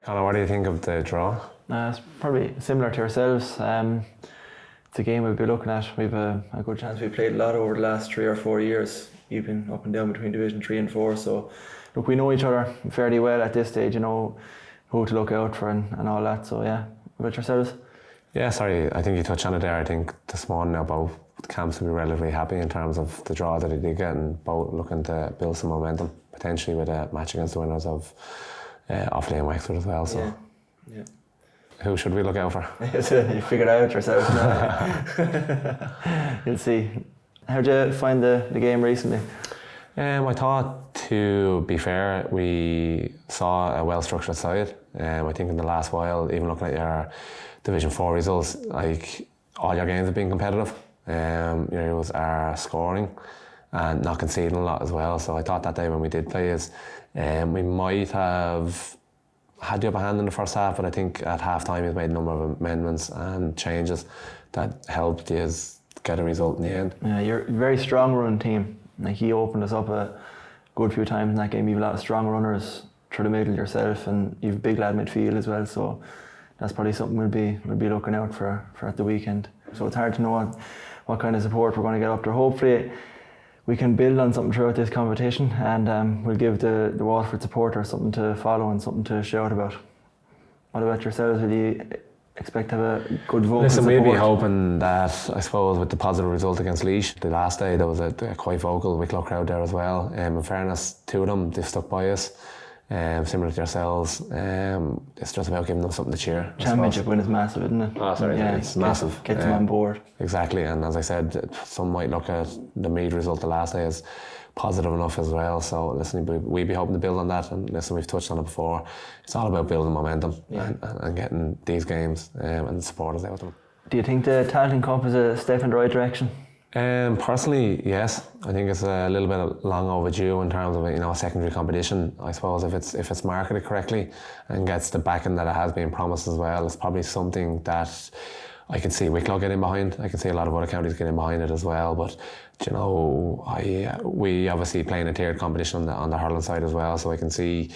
Conor, what do you think of the draw? It's probably similar to ourselves. It's a game we'll be looking at. We've a good chance. We've played a lot over the last 3 or 4 years, even up and down between Division 3 and 4. So, look, we know each other fairly well at this stage. You know who to look out for and all that. So, yeah, what about yourselves? Yeah, sorry, I think you touched on it there. I think this morning now both camps will be relatively happy in terms of the draw that they did get, and both looking to build some momentum, potentially with a match against the winners of Offaly and Wexford as well. So, yeah. Who should we look out for? You figured it out yourself now. You'll see. How did you find the game recently? I thought, to be fair, we saw a well-structured side. I think in the last while, even looking at your Division 4 results, like all your games have been competitive. Your heroes are scoring and not conceding a lot as well. So I thought that day when we did play we might have had the upper hand in the first half, but I think at half time he's made a number of amendments and changes that helped us get a result in the end. Yeah, you're a very strong run team. Like, he opened us up a good few times in that game. You've a lot of strong runners through the middle yourself, and you've a big lad midfield as well. So that's probably something we'll be looking out for at the weekend. So it's hard to know what kind of support we're going to get up there. Hopefully we can build on something throughout this competition, and we'll give the Waterford supporters something to follow and something to shout about. What about yourselves? Will you expect to have a good vote? Listen, we'll be hoping that, I suppose, with the positive result against Laois the last day, there was a quite vocal Wicklow crowd there as well. In fairness to them, they've stuck by us. Similar to yourselves, it's just about giving them something to cheer. Championship win is massive, isn't it? Oh, sorry, yeah, it's massive. Get them on board. Exactly, and as I said, some might look at the Meath result the last day as positive enough as well. So listen, we'd be hoping to build on that, and listen, we've touched on it before. It's all about building momentum and getting these games and the supporters out of them. Do you think the Tailteann Cup is a step in the right direction? Personally, yes. I think it's a little bit long overdue in terms of a secondary competition. I suppose if it's marketed correctly and gets the backing that it has been promised as well, it's probably something that I can see Wicklow getting behind. I can see a lot of other counties getting behind it as well. But we obviously play in a tiered competition on the hurling side as well, so I can see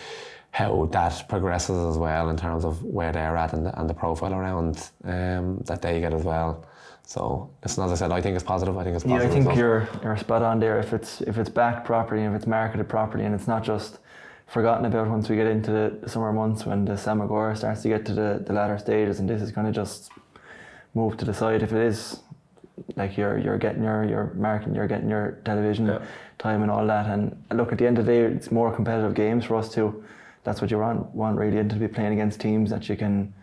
how that progresses as well in terms of where they're at and the profile around that they get as well. So, listen, as I said, I think it's positive. I think it's positive. Yeah, I think you're spot on there. If it's backed properly and if it's marketed properly, and it's not just forgotten about once we get into the summer months when the Samagora starts to get to the latter stages, and this is going to just move to the side. If it is like you're getting your marketing, you're getting your television time and all that, and look, at the end of the day, it's more competitive games for us too. That's what you want really, and to be playing against teams that you can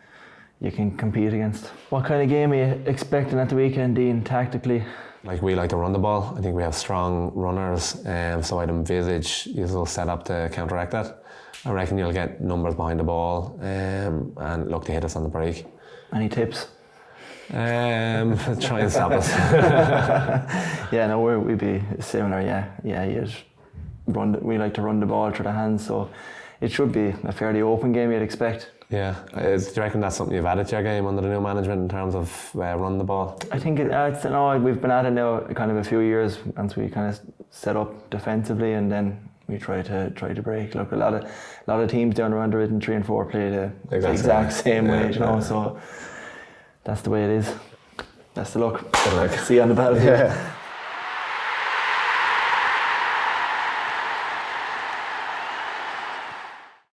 compete against. What kind of game are you expecting at the weekend, Dean, tactically? Like, we like to run the ball. I think we have strong runners, so I'd envisage you'll set up to counteract that. I reckon you'll get numbers behind the ball and look to hit us on the break. Any tips? Try and stop us. Yeah, no, we'd be similar. Yeah. We like to run the ball through the hands, so it should be a fairly open game, you'd expect. Yeah. Do you reckon that's something you've added to your game under the new management in terms of running the ball? I think we've been at it now kind of a few years once we kind of set up defensively, and then we try to break. Look, a lot of teams down around Division 3 and 4 play the exact same way, so that's the way it is. Best of luck. Good luck. See you on the battlefield.